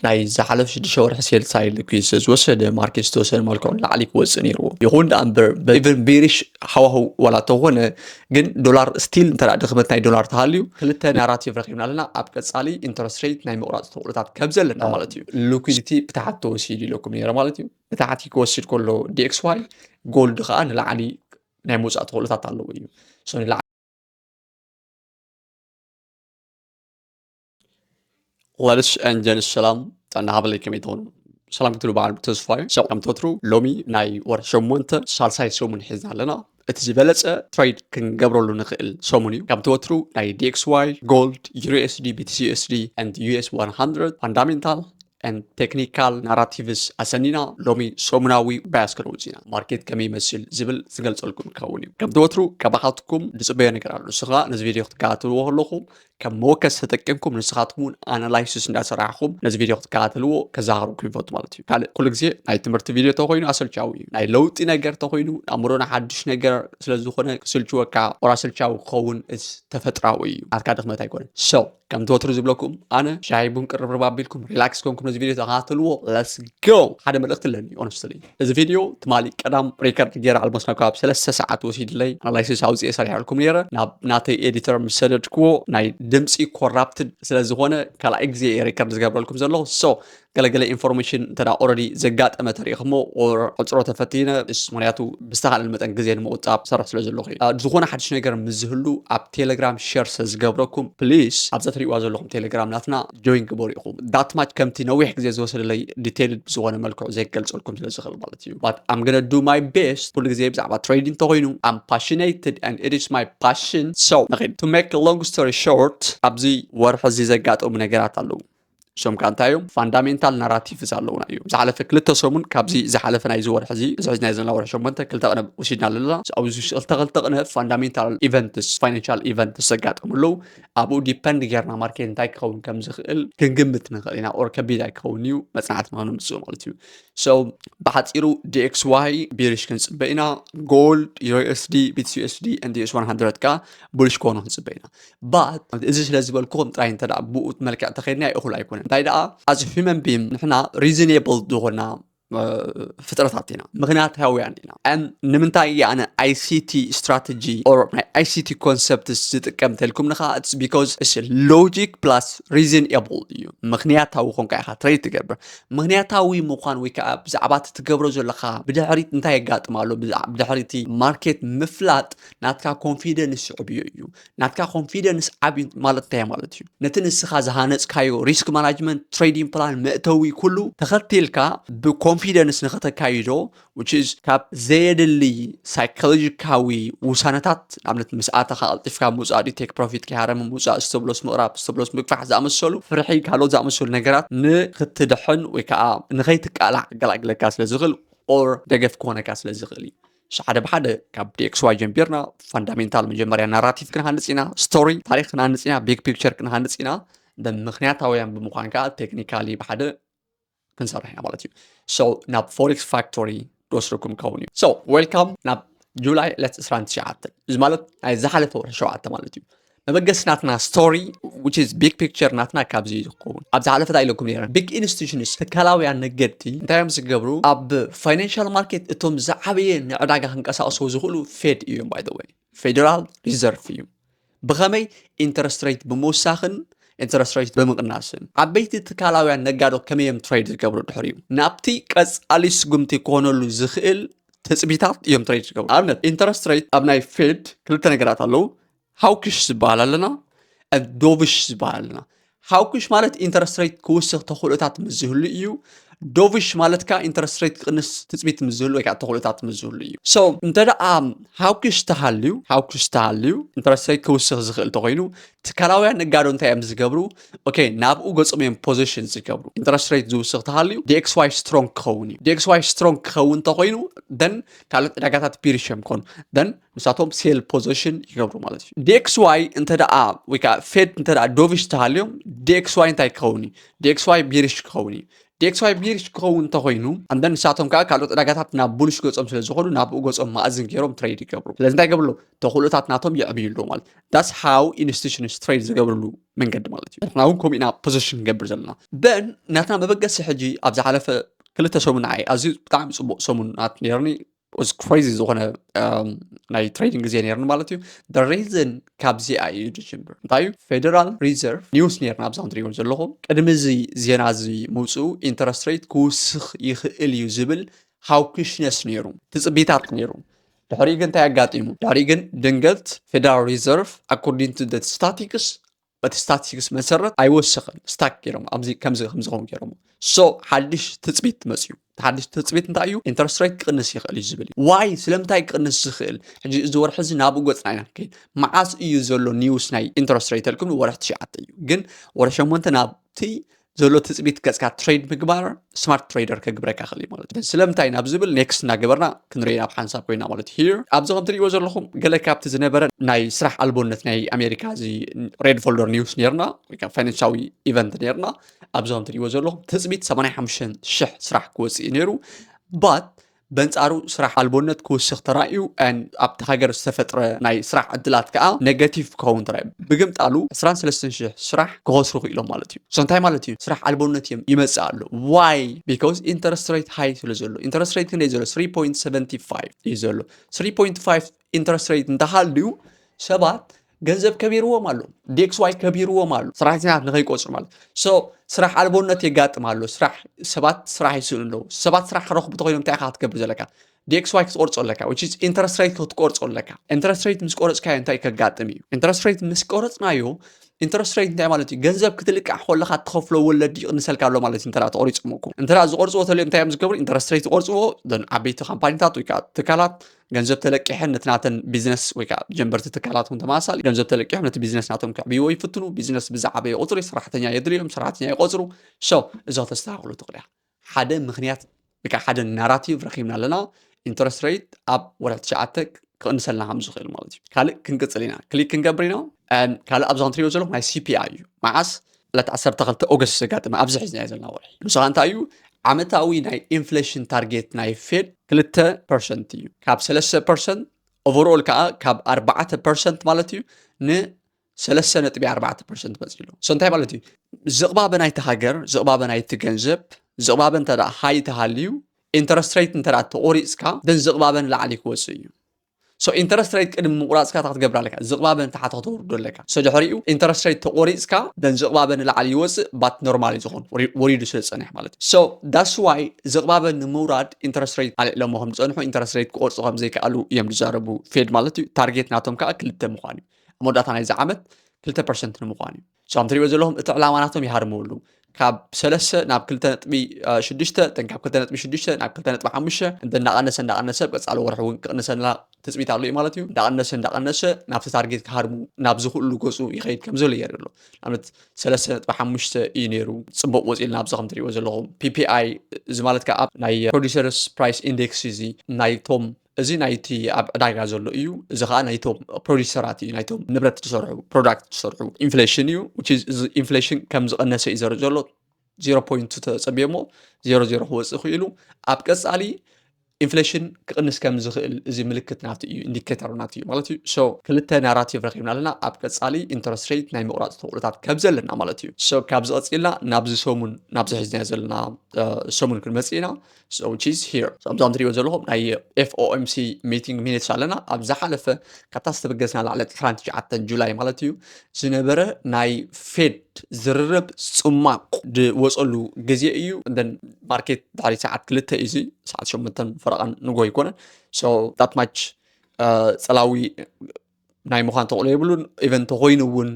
ናይ ዝሓለፍ 6 ወርሒ ሴልሳይ ልኩይስ ወሰደ ማርኬት ዝተወሰነ መልክዑ ላዕሊ ክወፅእ ነይሩ ይኹን እምበር ኢቨን ቤሪሽ ሃዋህው ዋላ ተኾነ ግን ዶላር ስቲል እንተዳ ድኽመት ናይ ዶላር ተሃልዩ ክልተ ናራቲቭ ረኺብና ኣለና ኣብ ቀጻሊ ኢንተረስት ሬት ናይ ምቑራጽ ተኽእሎታት ከም ዘለና ማለት እዩ ሊኩዊዲቲ ብታሕቲ ተወሲድ ኢለኩም ነይረ ማለት እዩ ብታሕቲ ክወስድ ከሎ DXY ጎልድ ከዓ ንላዕሊ ናይ ምውፃእ ተኽእሎታት ኣለዎ እዩ Ladies and gentlemen, salam. أنا هابلي كميتون. سلام كتلو بعد بتصفاي. سو كم تطرو لومي ناي ور شمونتا سالساي سومن حزنا لنا. اتجبلت تريد كن قبرو لنخل سومنيو. كم تطرو ناي DXY, gold, EURUSD, BTC, and US100 fundamental and technical narratives أسنينا لومي سومناوي باسكروزينا. ماركت كمي مسل زبل سجل سألكم كونيو. كم تطرو كبحاتكم دسبيان كرار. نسخة نزفيديو تكاتلو وهلوكم. كم موكس هتكنكم نسخاتكم أنالايسيس نداسراحكم نز فيديو تكاتلو كزهرو كيفوت مالتي كل جزء ناي تمرت فيديو تخوينو أصل شاوي ناي لوتي نجار تخوينو أمرنا حدش نجار سلزوخنا سلشوا كا وراسل شاو خون إس تفتراوي أتكاد خمسة يكون so كم توترو زبلكم أنا شايبون كرر بابيلكم ريلاكس كونكم نز فيديو تكاتلو let's go هذا من الاختلاني honestly نز فيديو تمالي كلام ريكارد جير على المصنع كاب 3 ساعات وسيد لي أنالايسيس هاوزي أسرع لكم ليرة ناتي إديتور مسدد كو ناي دمسي corrupted ስለዝኾነ ካልኣይ ግዜ ሪከርድ ዝገብረልኩም ዘሎ so ገለገለ ኢንፎርሜሽን እንተዳ ኦልሬዲ ዘጋጠመ ተሪኽሞ ቁፅሮ ተፈቲነ እስ ምክንያቱ ብዝተኻለለ መጠን ግዜ ንምቁጣብ ስራሕ ስለ ዘለኹ ዝኾነ ሓድሽ ነገር ምዝህሉ ኣብ ቴሌግራም ሼር ዝገብረኩም ፕሊዝ ኣብዛ ትሪእዋ ዘለኹም ቴሌግራም ናትና ጆይን ግበሩ ኢኹም ዳት ማች ከምቲ ነዊሕ ግዜ ዝወሰደለይ ዲቴይልድ ዝኾነ መልክዑ ዘይገልፀልኩም ስለ ዝኽእል ማለት እዩ but I'm gonna do my best ኩሉ ግዜ ብዛዕባ ትሬዲንግ ተኾይኑ I'm passionate and it is my passion so to make a long story short ኣብዚ ወርሒ እዚ ዘጋጠሙ ነገራት ኣለዉ شوم كانتايو فاندامنتال ناراتيفز ኣለውና እዩ ዝሓለፈ ክልተ ሰሙን ካብዚ ዝሓለፈ ናይ ዝወርሕ እዚ ዝሕዝና ዘለና ወርሒ ሸሞንተ ክልተ ቀነ ወሲድና ኣለና ኣብዚ ክልተ ቀነ ፋንዳሜንታል ኢቨንትስ ፋይናንሻል ኢቨንትስ ዘጋጥሙለው ኣብኡ ዲፐንድ ጌርና ማርኬት እንታይ ክኸውን ከም ዝኽእል ክንግምት ንኽእል ኢና ኦር ከቢድ ኣይክኸውን እዩ መፅናዕቲ ንኾኑ ምፅኡ ማለት እዩ so ብሓፂሩ DXY ቤሪሽ ክንፅበ ኢና gold USD BTC and US100 ካ ቡሊሽ ክኾኑ ክንፅበ ኢና but እዚ ስለ ዝበልኩም ጥራይ እንተዳ ብኡ መልክዕ ተኸድና ይእኹል ኣይኮነን እንታይ ደኣ as a human being ንሕና reasonable ዝኾና ፍጥረታት ኢና ምክንያታውያን ኢና ንምንታይ ኣነ ICT strategy or my ICT concepts ዝጥቀም ተልኩም ንኻ it's because it's logic plus reasonable እዩ ምክንያታዊ ኮንካ ኢኻ ትሬድ ትገብር ምክንያታዊ ምዃን ወይ ከዓ ብዛዕባ ትገብሮ ዘለኻ ብድሕሪት እንታይ የጋጥማሎ ብድሕሪት ማርኬት ምፍላጥ ናትካ ኮንፊደንስ ዕብዮ እዩ ናትካ ኮንፊደንስ ዓብይ ማለት እንታይ ማለት እዩ ነቲ ንስኻ ዝሃነፅካዮ ሪስክ ማናጅመንት ትሬዲንግ ፕላን መእተዊ ኩሉ ተኸቲልካ confidence ንኸተካይዶ which is ካብ ዘየድሊ ሳይኮሎጂካዊ ውሳነታት ኣብነት ምስኣተኻ ኣልጢፍካ ምውፃእ ቴክ ፕሮፊት ከሃረም ምውፃእ ስተብሎስ ምቕራብ ስተብሎስ ምግፋሕ ዝኣመሰሉ ፍርሒ ካልኦት ዝኣመሰሉ ነገራት ንክትድሕን ወይ ከዓ ንኸይትቃላዕ ገላግለካ ስለ ዝኽእል ኦር ደገፍ ክኾነካ ስለ ዝኽእል እዩ ሓደ ብሓደ ካብ DXY ጀምቢርና ፋንዳሜንታል መጀመርያ ናራቲቭ ክንሃንፅ ኢና ስቶሪ ታሪክ ክንሃንፅ ኢና ቢግ ፒክቸር ክንሃንፅ ኢና ምክንያታውያን ብምዃን ከዓ ቴክኒካሊ ብሓደ ክንሰርሕ ኢና ማለት እዩ so ናብ forex factory دوسركم كوني so welcome ናብ جولاي let's run شعات زمالت أي زحلة فور شعات مالتي نبقى ناتنا story which is big picture ناتنا كابزي يقول أب زحلة فدا إلكم نيران big institutions تكلاوي عن نجدي تايم سجبرو أب financial market إتهم زعبين عداقة هنكسا أصو زغلو Fed يوم by the way Federal Reserve يوم بغمي interest rate بموساخن interest rate بمقناسن عبيت تكالاويان نقادو كميم تريد قبل الحريم نابتي كاس أليس قمتي كونولو زخيل تثبيتات يوم تريد قبل أبنت interest rate أبناي فيد كلتا نقرات اللو هاوكش زبالة لنا الدوبش زبالة لنا هاوكش مالت interest rate كوسخ تخلطات مزهولي إيو دوفش مالتك interest rate قنس تثبيت مزهول ويكا تخلطات مزهولي إيو so انتدا هاوكش تحليو interest rate كوسخ زخيل تغينو تكالاويان نقادو انتا يمزقبرو اوكي نابقو قصمين positions يقبرو interest rate زوسخ تحليو DXY strong كوني DXY strong كون تغينو then كالت رقاتات بيرشم كون then نساتهم sell position يقبرو مالتي DXY انتدا ويكا فيد انتدا دوفش تحليو DXY انتا يكوني DXY بيرش كوني DXY ቢሪሽ ክኸውን ተኾይኑ አንደን ንሳቶም ከዓ ካልኦት ዕዳጋታት ናብ ቡልሽ ገጾም ስለ ዝኾኑ ናብኡ ገጾም ማእዝን ገይሮም ትሬድ ይገብሩ ስለዚ እንታይ ገብርሉ ተኽእሎታት ናቶም ይዕብይሉ ማለት that's how institutions trade ዝገብርሉ መንገዲ ማለት እዩ ንሕና እውን ከምኡ ኢና ፖዚሽን ንገብር ዘለና በን ናትና መበገሲ ሕጂ ኣብ ዝሓለፈ ክልተ ሰሙን ንዓይ ኣዝዩ ብጣዕሚ ፅቡቅ ሰሙናት ነይሩኒ was crazy ዝኾነ ናይ ትሬዲንግ ግዜ ነይርኒ ማለት እዩ the reason ካብዚ እዩ ዲሴምበር እንታይ እዩ ፌደራል ሪዘርቭ ኒውስ ነይርና ኣብዛ ትሪእዎም ዘለኹም ቅድሚ እዚ ዜና እዚ ምውፅኡ ኢንተረስት ሬት ክውስኽ ይኽእል እዩ ዝብል ሃውክሽነስ ነይሩ ትፅቢታት ነይሩ ድሕሪኡ ግን እንታይ ኣጋጢሙ ድሕሪኡ ግን ድንገት ፌደራል ሪዘርቭ according to the statistics በቲ ስታቲስቲክስ መሰረት ኣይወሰኸን ስታክ ገይሮም ኣብዚ ከምዚ ከምዝኸውን ገይሮም ሶ ሓድሽ ትፅቢት መፅዩ ሓድሽ ትፅቢት እንታይ እዩ ኢንተረስት ሬት ክቅንስ ይኽእል እዩ ዝብል ዋይ ስለምንታይ ክቅንስ ዝኽእል ሕጂ እዚ ወርሒ እዚ ናብኡ ገፅና ኢና ንከይድ መዓዝ እዩ ዘሎ ኒውስ ናይ ኢንተረስት ሬት ኢልኩም ወርሒ 9 እዩ ግን ወርሒ 8 ናብቲ ዘሎ ትፅቢት ገጽካ ትሬድ ምግባር ስማርት ትሬደር ከግብረካ ክእል ማለት እዩ ስለምንታይ ናብ ዝብል ኔክስት እናገበርና ክንሪኢ ናብ ሓንሳብ ኮይና ማለት እዩ ሂር ኣብዚ ከም ትሪእዎ ዘለኹም ገለ ካብቲ ዝነበረ ናይ ስራሕ ኣልቦነት ናይ ኣሜሪካ እዚ ሬድ ፎልደር ኒውስ ነርና ወይ ከዓ ፋይናንሻዊ ኢቨንት ነርና ኣብዚ ከም ትሪእዎ ዘለኹም ትፅቢት 85,000 ስራሕ ክወፅእ ነይሩ ባት በንጻሩ ስራሕ ኣልቦነት ክውስኽ ተራእዩ ኣብቲ ሃገር ዝተፈጥረ ናይ ስራሕ ዕድላት ከዓ ኔጋቲቭ ክኸውን ተራእዩ ብግምጣሉ 23,000 ስራሕ ክኸስሩ ክኢሎም ማለት እዩ ሶ እንታይ ማለት እዩ ስራሕ ኣልቦነት ይመፅእ ኣሎ ዋይ ቢካዝ ኢንተረስት ሬት ሃይ ስለ ዘሎ ኢንተረስት ሬት ክንደይ ዘሎ 3.75 እዩ ዘሎ 3.5 ኢንተረስት ሬት እንተሃልዩ ሰባት ገንዘብ ከቢርዎም ኣሎ DXY ከቢርዎም ኣሎ ስራሕቲታት ንኸይቆፅሩ ማለት ሶ ስራሕ ኣልቦነት የጋጥም ኣሎ ስራሕ ሰባት ስራሕ ይስእኑ ኣለዉ ሰባት ስራሕ ክረኽቡ ተኾይኖም እንታይ ኢኻ ክትገብር ዘለካ DXY ክትቆርፆ ኣለካ which is interest rate ክትቆርፆ ኣለካ interest rate ምስ ቆረፅካዮ እንታይ ከጋጥም እዩ interest rate ምስ ቆረፅናዮ interest rate እንታይ ማለት እዩ ገንዘብ ክትልቃሕ ከለካ ትኸፍሎ ወለዲ ይቕንሰልካ ኣሎ ማለት እንተራ ተቆሪፅሞኩም እንተራ ዝቆርፅዎ ተለዮም እንታይ እዮም ዝገብሩ interest rate ዝቆርፅዎ ዓበይቲ ካምፓኒታት ወይ ከዓ ትካላት ገንዘብ ተለቂሐን ነቲ ናተን ቢዝነስ ወይ ከዓ ጀንበርቲ ትካላት እውን ተመሳሳሊ ገንዘብ ተለቂሖም ነቲ ቢዝነስ ናቶም ክዕብይዎ ይፍትኑ ቢዝነስ ብዛዕበየ ቁፅሪ ሰራሕተኛ የድልዮም ሰራሕተኛ ይቆፅሩ ሶ እዞ ተስተኻኽሉ ትኽእል ኢኻ ሓደ ምክንያት ወይ ከዓ ሓደ ናራቲቭ ረኺብና ኣለና ኢንተረስት ሬት ኣብ ወርሒ 9 ክቅንሰልና ከም ዝኽእል ማለት እዩ ካልእ ክንቅፅል ኢና ክሊክ ክንገብር ኢና ካልእ ኣብዛ ትሪእዎ ዘለኹም ናይ CPI እዩ መዓስ ዕለት 12 ኦገስት ዘጋጥመ ኣብዚ ሒዝና ዘለና ወርሒ ንስኻ እንታይ እዩ ዓመታዊ ናይ ኢንፍሌሽን ታርጌት ናይ ፌድ 2% እዩ ካብ 3% ኦቨርኦል ከዓ ካብ 4% ማለት እዩ ን 3.4% መፅኢሉ ሶ እንታይ ማለት እዩ ዝቕባበ ናይቲ ሃገር ዝቕባበ ናይቲ ገንዘብ ዝቕባበ እንተዳ ሃይ ተሃልዩ ኢንተረስት ሬት እንተዳ ተቆሪፅካ ደን ዝቕባበ ንላዕሊ ክወፅእ እዩ ሶ ኢንተረስት ሬት ቅድሚ ምቁራፅካ ክትገብር ኣለካ ዝቕባበ ንታሕቲ ክትወርዶ ኣለካ ሶ ድሕሪኡ ኢንተረስት ሬት ተቆሪፅካ ደን ዝቕባበ ንላዕሊ ይወፅእ ባት ኖርማል እዩ ዝኾን ወሪዱ ስለ ዝፀንሕ ማለት እዩ ሶ ዳስ ዋይ ዝቕባበ ንምውራድ ኢንተረስት ሬት ኣልዕሎሞ ከም ዝፀንሑ ኢንተረስት ሬት ክቆርፁ ከም ዘይከኣሉ እዮም ዝዛረቡ ፌድ ማለት እዩ ታርጌት ናቶም ከዓ 2 ምዃን እዩ ኣብ መወዳእታ ናይዚ ዓመት 2% ንምዃን እዩ ሶ ከም ትሪእዎ ዘለኹም እቲ ዕላማ ናቶም ይሃርመሉ ካብ 3 ናብ 2.6 ካብ 2.6 ናብ 2.5 እንዳቀነሰ ቀጻሊ ወርሒ እውን ክቅንሰና ትፅቢት ኣሎ ማለት እዩ እንዳቀነሰ ናብቲ ታርጌት ክሃርሙ ናብ ዝኽእሉ ገፁ ይኸይድ ከም ዘሎ የርኢ ኣሎ ንኣብነት 3.5 እዩ ነይሩ ፅቡቅ ወፂልና ኣብዚ ከም ትሪእዎ ዘለኹም PPI እዚ ማለት ከዓ ኣብ ናይ ፕሮዲሰርስ ፕራይስ ኢንዴክስ እዚ ናይቶም እዚ ናይቲ ኣብ ዕዳጋ ዘሎ እዩ እዚ ከዓ ናይቶም ፕሮዲሰራት እዩ ናይቶም ንብረት ዝሰርሑ ፕሮዳክት ዝሰርሑ ኢንፍሌሽን እዩ which is ኢንፍሌሽን ከም ዝቐነሰ እዩ ዘርኢ ዘሎ 0.2 ተፀቢሞ 0.0 ክወፅእ ክኢሉ ኣብ ቀጻሊ ኢንፍሌሽን ክቅንስ ከም ዝኽእል እዚ ምልክት ናቲ እዩ ኢንዲኬተር ናቲ እዩ ማለት እዩ ሶ ክልተ ናራቲቭ ረኺብና ኣለና ኣብ ቀጻሊ ኢንተረስት ሬት ናይ ምቁራፅ ተኽእሎታት ከም ዘለና ማለት እዩ ሶ ካብዚ ቀፂልና ናብዚ ሰሙን ናብዚ ሒዝና ዘለና ሰሙን ክንመፅእ ኢና so which is here so ኣብዛም ትሪእዎ ዘለኹም ናይ FOMC ሚቲንግ ሚኒትስ ኣለና ኣብ ዝሓለፈ ካብታ ዝተበገስና ላዕለ 29 ጁላይ ማለት እዩ ዝነበረ ናይ ፌድ ዝርርብ ፅማቅ ወፀሉ ግዜ እዩ እንደን ማርኬት ዳሪ ሰዓት 2 እዩ ሰዓት 8 ፈረቓን ንጎ ይኮነን so that much ፀላዊ ናይ ምዃን ተቕሎ የብሉን ኢቨንት ኮይኑ እውን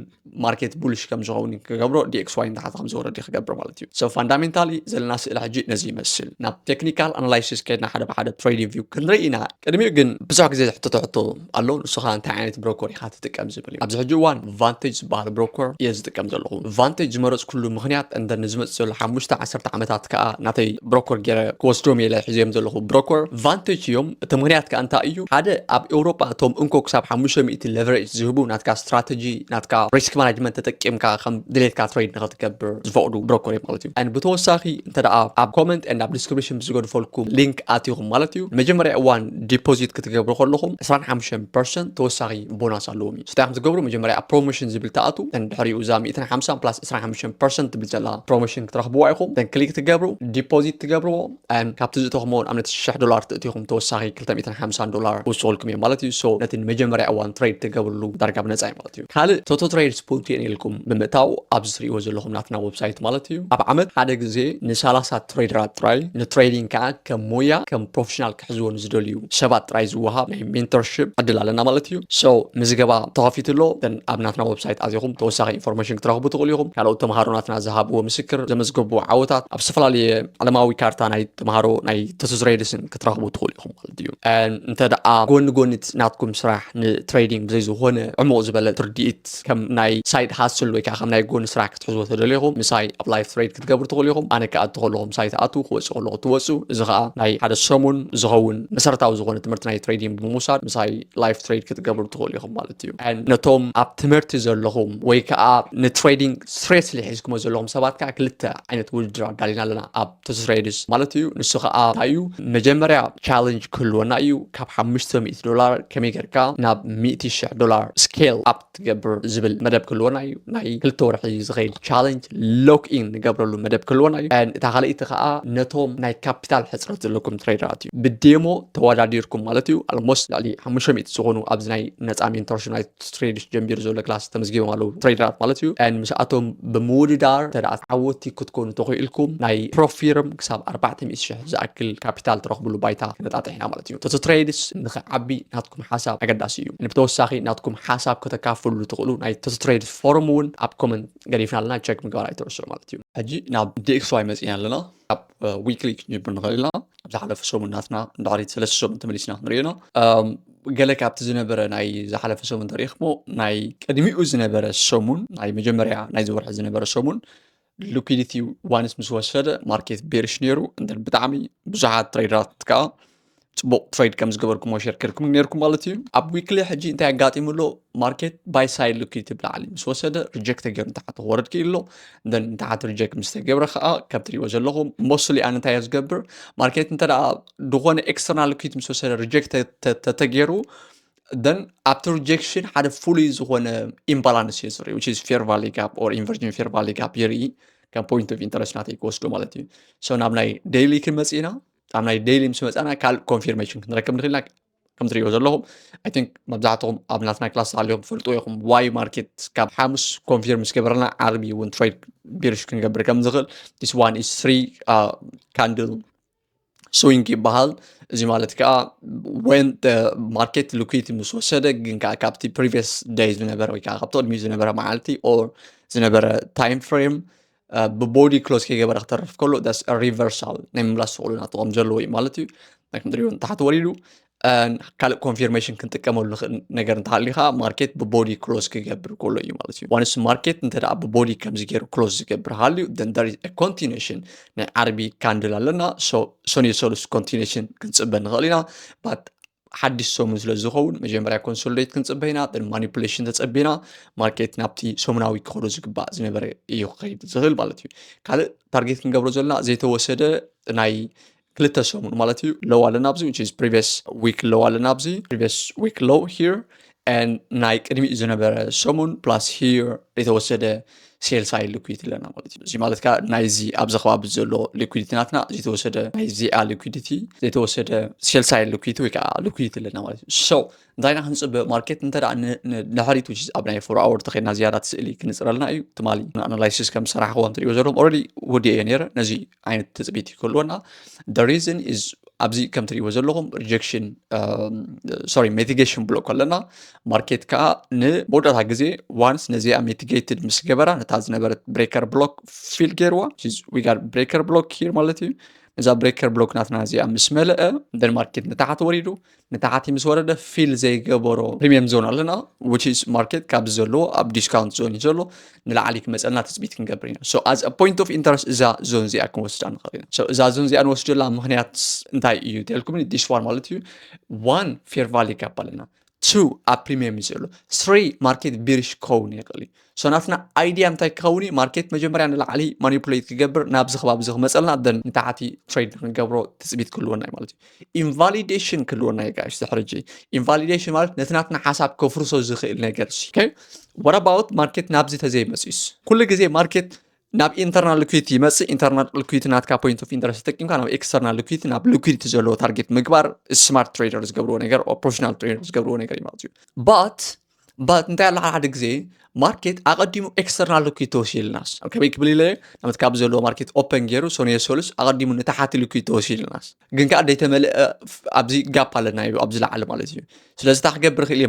ማርኬት ቡልሽ ከም ዝኸውን ክገብሮ DXY እንዳሓተ ከም ዝወረድ ክገብር ማለት እዩ so fundamentally ዘለና ስእሊ ሕጂ ነዚ ይመስል ናብ ቴክኒካል ኣናላይሲስ ከድና ሓደ ብሓደ ትሬዲንግ ቪው ክንርኢ ኢና ቅድሚኡ ግን ብዙሕ ግዜ ሕቶ ኣሎ ንስኻ እንታይ ዓይነት ብሮከር ኢኻ ትጥቀም ዝብል እዩ ኣብዚ ሕጂ እዋን vantage ዝበሃል ብሮከር እየ ዝጥቀም ዘለኹ vantage ዝመረፅኩሉ ምክንያት እንደን ዝመፅእ ዘሎ 5-10 ዓመታት ከዓ ናተይ ብሮከር ገይረ ክወስዶም እየ ሒዘዮም ዘለኹ ብሮከር vantage እዮም እቲ ምክንያት ከዓ እንታይ እዩ ሓደ ኣብ ኤውሮጳ እቶም እንኮ ክሳብ 500 leverage ዝህቡ ናትካ ስትራቴጂ ናትካ ሪስክ ማኔጅመንት ተጠቂምካ ከም ድሌትካ ትሬድ ንኽትገብር ዝፈቅዱ ብሮከር ማለት እዩ and ብተወሳኺ እንተደኣ ኣብ ኮመንት and ኣብ ዲስክሪፕሽን ዝገድፈልኩም ሊንክ ኣትይኹም ማለት እዩ መጀመርያ እዋን ዲፖዚት ክትገብሩ ከለኹም 25% ተወሳኺ ቦናስ ኣለዎም እዩ ስታይ ከም ትገብሩ መጀመርያ ፕሮሞሽን ዝብል ተኣቱ ድሕሪኡ እዛ 150 ፕላስ 25% ዝብል ዘላ ፕሮሞሽን ክትረኽብዋ ኢኹም ክሊክ ትገብሩ ዲፖዚት ትገብርዎ ካብቲ ዝእተኹምዎን ኣብነት $6 ትእትይኹም ተወሳኺ $250 ውስልኩም እዮም ማለት እዩ ሶ ነቲ መጀመርያ እዋን ትሬድ ትገብርሉ ዳርጋ ብነፃ እዩ ማለት እዩ ካልእ ቶቶ ትሬድስ ፖንቲን ኢልኩም ብምእታው ኣብዚ ትሪእዎ ዘለኹም ናትና ዌብሳይት ማለት እዩ ኣብ ዓመት ሓደ ግዜ ን30 ትሬደራት ጥራይ ንትሬዲንግ ከዓ ከም ሞያ ከም ፕሮፌሽናል ክሕዝዎ ዝደልዩ ሰባት ጥራይ ዝወሃብ ናይ ሜንተርሺፕ ዕድል ኣለና ማለት እዩ ሶ ምዝገባ ተኸፊትሎ ኣብ ናትና ዌብሳይት ኣዝኹም ተወሳኺ ኢንፎርሜሽን ክትረኽቡ ትኽእሉ ኢኹም ካልኦት ተምሃሮ ናትና ዝሃብዎ ምስክር ዘመዝገቡ ዓወታት ኣብ ዝተፈላለየ ዓለማዊ ካርታ ናይ ተምሃሮ ናይ ቶቶ ትሬድስን ክትረኽቡ ትኽእሉ ኢኹም ማለት እዩ እንተደኣ ጎኒ ጎኒት ናትኩም ስራሕ ንትሬዲንግ ብዘይ ዝኾነ ዕሙቕ ዝበለ ትርዲኢት ከም ናይ ሳይድ ሃስል ወይ ከዓ ከም ናይ ጎኒ ስራሕ ክትሕዝዎ ተደልይኹም ምሳይ ኣብ ላይፍ ትሬድ ክትገብሩ ትኽእሉ ኢኹም ኣነ ክኣቱ ከለኹም ሳይት ኣቱ ክወፅእ ከለኹ ትወፁ እዚ ከዓ ናይ ሓደ ሰሙን ዝኸውን መሰረታዊ ዝኾነ ትምህርቲ ናይ ትሬዲንግ ብምውሳድ ምሳይ ላይፍ ትሬድ ክትገብሩ ትኽእሉ ኢኹም ማለት እዩ ነቶም ኣብ ትምህርቲ ዘለኹም ወይ ከዓ ንትሬዲንግ ስትሬስሊ ሒዝኩሞ ዘለኹም ሰባት ከዓ ክልተ ዓይነት ውድድር ኣዳሊና ኣለና ኣብ ቶቶ ትሬድስ ማለት እዩ ንሱ ከዓ እዩ መጀመርያ ቻሌንጅ ክህልወና እዩ ካብ $500 ከመይ ጌርካ ናብ $100,000 ስኬል ኣፕ ትገብር ዝብል መደብ ክህልወና እዩ ናይ 2 ወርሒ ዝኸይድ ቻሌንጅ ሎክ ኢን ንገብረሉ መደብ ክህልወና እዩ እታ ካልእቲ ከዓ ነቶም ናይ ካፒታል ሕፅረት ዘለኩም ትሬደራት እዩ ብዴሞ ተወዳዲርኩም ማለት እዩ ኣልሞስት ላዕሊ 500 ዝኾኑ ኣብዚ ናይ ነፃ ሜንተርሽፕ ናይ ትሬድስ ጀምቢሩ ዘሎ ክላስ ተመዝጊቦም ኣለዉ ትሬደራት ማለት እዩ ምስኣቶም ብምውድዳር ተደኣ ዓወቲ ክትኮኑ ተኽኢልኩም ናይ ፕሮፊርም ክሳብ 400,000 ዝኣክል ካፒታል ትረኽብሉ ባይታ ነጣጥሕና ማለት እዩ ቶቶ ትሬድስ ንኽዓቢ ናትኩም ሓሳብ ኣገዳሲ እዩ ብተወሳኺ ናትኩም ሓሳብ ከተካፍሉ ትኽእሉ ናይ ቶቶ ትሬድስ ፎረም እውን ኣብ ኮመንት ገዲፍና ኣለና ቸክ ምግባር ኣይተወስሩ ማለት እዩ ሕጂ ናብ DXY መፂና ኣለና ኣብ ዊክሊ ክንጅብር ንኽእል ኢና ኣብ ዝሓለፈ ሰሙን ናትና እንዳዕሪት 3 ሰሙን ተመሊስና ክንሪእና ገለ ካብቲ ዝነበረ ናይ ዝሓለፈ ሰሙን ተሪኽሞ ናይ ቅድሚኡ ዝነበረ ሰሙን ናይ መጀመርያ ናይ ዝወርሒ ዝነበረ ሰሙን ሊኩዊዲቲ ዋንስ ምስ ወሰደ ማርኬት ቤሪሽ ነይሩ እንደን ብጣዕሚ ብዙሓት ትሬደራት ከዓ ጽቡቕ ትሬድ ከም ዝገበርኩሞ ሼር ክርኩም ነርኩም ማለት እዩ ኣብ ዊክሊ ሕጂ እንታይ ኣጋጢሙሎ ማርኬት ባይ ሳይድ ሊኩዊዲቲ ብላዕሊ ምስ ወሰደ ሪጀክት ገይሩ ንታሕቲ ክወርድ ክኢሎ እንደን ንታሕቲ ሪጀክት ምስ ተገብረ ከዓ ካብ ትሪእዎ ዘለኹም ሞስትሊ ኣነ እንታይ ዝገብር ማርኬት እንተደኣ ድኾነ ኤክስተርናል ሊኩዊዲቲ ምስ ወሰደ ሪጀክት ተገይሩ then after rejection ሓደ ፍሉይ ዝኾነ ኢምባላንስ እዩ ዝርኢ which is fair value gap or inversion fair value gap የርኢ ከም point of interest ናተይ ክወስዶ ማለት እዩ so ናብ ናይ daily ክንመፂና ኣብ ናይ daily ምስ መፃና ካልእ confirmation ክንረክብ ንኽእልና ከም ትሪእዎ ዘለኹም I think መብዛሕትኹም ኣብ ናትና ክላስ ኣለኩም ትፈልጡ ኢኹም why market ካብ ሓሙስ ኮንፊርም ምስ ገበረና ዓርቢ እውን ትሬድ ቤሪሽ ክንገብር ከም ዝኽእል this one is 3 candle swing ይበሃል እዚ ማለት ከዓ when the market liquidity ምስ ወሰደ ግን ከዓ ካብቲ previous days ዝነበረ ወይ ከዓ ካብቲ ቅድሚኡ ዝነበረ መዓልቲ or ዝነበረ time frame ብቦዲ ክሎዝ ከይገበረ ክተርፍ ከሎ that's a reversal ናይ ምምላስ ትኽእሉ ናትኦም ዘለዎ እዩ ማለት እዩ ከም ትሪእዎ ታሕቲ ወሪዱ ካልእ ኮንፊርሜሽን ክንጥቀመሉ ነገር እንተሃሊኻ ማርኬት ብቦዲ ክሎዝ ክገብር ከሎ እዩ ማለት እዩ ዋንስ ማርኬት እንተደኣ ብቦዲ ከምዚ ገይሩ ክሎዝ ዝገብር ሃልዩ then there is a continuation ናይ ዓርቢ ካንድል ኣለና ሶኒ ሶሉስ continuation ክንፅበ ንኽእል ኢና but ሓድሽ ሰሙን ስለ ዝኸውን መጀመርያ ኮንሶሊዴት ክንፅበ ኢና then ማኒፑሌሽን ተፀቢና ማርኬት ናብቲ ሰሙናዊ ክኸዶ ዝግባእ ዝነበረ እዩ ክኸይድ ዝኽእል ማለት እዩ ካልእ ታርጌት ክንገብሮ ዘለና ዘይተወሰደ ናይ ክልተ ሰሙን ማለት እዩ low ኣለና ኣብዚ which is previous week low ኣለና ኣብዚ previous week low here and ናይ ቅድሚኡ ዝነበረ ሰሙን plus here የተወሰደ ሴል ሳይድ ሊኩዊዲቲ ኣለና ማለት እዩ እዚ ማለት ከዓ ናይዚ ኣብዚ ከባቢ ዘሎ ሊኩዊዲቲ ናትና ዘይተወሰደ ናይዚ ሊኩዊዲቲ ዘይተወሰደ ሴል ሳይድ ሊኩዊዲቲ ወይ ከዓ ሊኩዊዲቲ ኣለና ማለት እዩ so እንታይና ክንፅበ ማርኬት እንተደኣ ንድሕሪት which is ኣብ ናይ 4 hour ተኸድና ዝያዳ ስእሊ ክንፅረልና እዩ ትማሊ ኣናላይሲስ ከም ሰራሕክዎም ትሪእዎ ዘለኹም ኦልሬዲ ወዲአ እየ ነይረ ነዚ ዓይነት ትፅቢት ይከልወና the reason is ኣብዚ ከም ትሪእዎ ዘለኹም ሪጀክሽን ሚቲጌሽን ብሎክ ኣለና ማርኬት ከዓ ንመውደታ ግዜ ዋንስ ነዚኣ ሚቲጌትድ ምስ ገበራ ነታ ዝነበረት ብሬከር ብሎክ ፊል ገይርዋ we got breaker block here ማለት እዩ ነዛ ብሬከር ብሎክ ናትና እዚኣ ምስ መለአ ደን ማርኬት ንታሕቲ ወሪዱ ንታሕቲ ምስ ወረደ ፊል ዘይገበሮ ፕሪሚየም ዞን ኣለና which is ማርኬት ካብ ዘለዎ ኣብ ዲስካውንት ዞን እዩ ዘሎ ንላዕሊ ክመፀልና ትፅቢት ክንገብር ኢና so as a point of interest እዛ ዞን እዚኣ ክንወስዳ ንኽእል ኢና so እዛ ዞን እዚኣ ንወስደላ ምክንያት እንታይ እዩ ትልኩም this one ማለት እዩ one fair value gap ኣለና 2 ኣብ ፕሪሚየም እዩ ዘሎ 3 ማርኬት ቢሪሽ ክኸውን ይኽእል እዩ ሶ ናትና ኣይድያ እንታይ ክኸውን ማርኬት መጀመርያ ንላዕሊ ማኒፑሌት ክገብር ናብዚ ከባቢ እዚ ክመፀልና ደን ንታሕቲ ትሬድ ክንገብሮ ትፅቢት ክህልወና እዩ ማለት እዩ ኢንቫሊዴሽን ክህልወና እዩ ጋይስ ድሕሪ ኢንቫሊዴሽን ማለት ነቲ ናትና ሓሳብ ከፍርሶ ዝኽእል ነገር ኦኬ what about ማርኬት ናብዚ ተዘይመፅዩስ ኩሉ ግዜ ማርኬት ናብ ኢንተርናል ሊኩዊዲቲ ይመፅእ ኢንተርናል ሊኩዊዲቲ ናትካ ፖይንት ኦፍ ኢንተረስት ተጠቂምካ ናብ ኤክስተርናል ሊኩዊዲቲ ናብ ሊኩዊዲቲ ዘለዎ ታርጌት ምግባር ስማርት ትሬደር ዝገብርዎ ነገር ኦ ፕሮፌሽናል ትሬደር ዝገብርዎ ነገር እዩ ማለት እዩ ባት እንታይ ኣላ ሓደ ግዜ ማርኬት ኣቐዲሙ ኤክስተርናል ሊኩዊዲቲ ተወሲድልናስ ኣብ ከመይ ክብል ኢለ ናብቲ ካብ ዘለዎ ማርኬት ኦፐን ገይሩ ሶኒየ ሶሉስ ኣቐዲሙ ንታሓቲ ሊኩዊዲቲ ተወሲድልናስ ግን ከዓ ደይተመልአ ኣብዚ ጋፕ ኣለና እዩ ኣብዚ ላዕሊ ማለት እዩ ስለዚ እታ ክገብር ክእል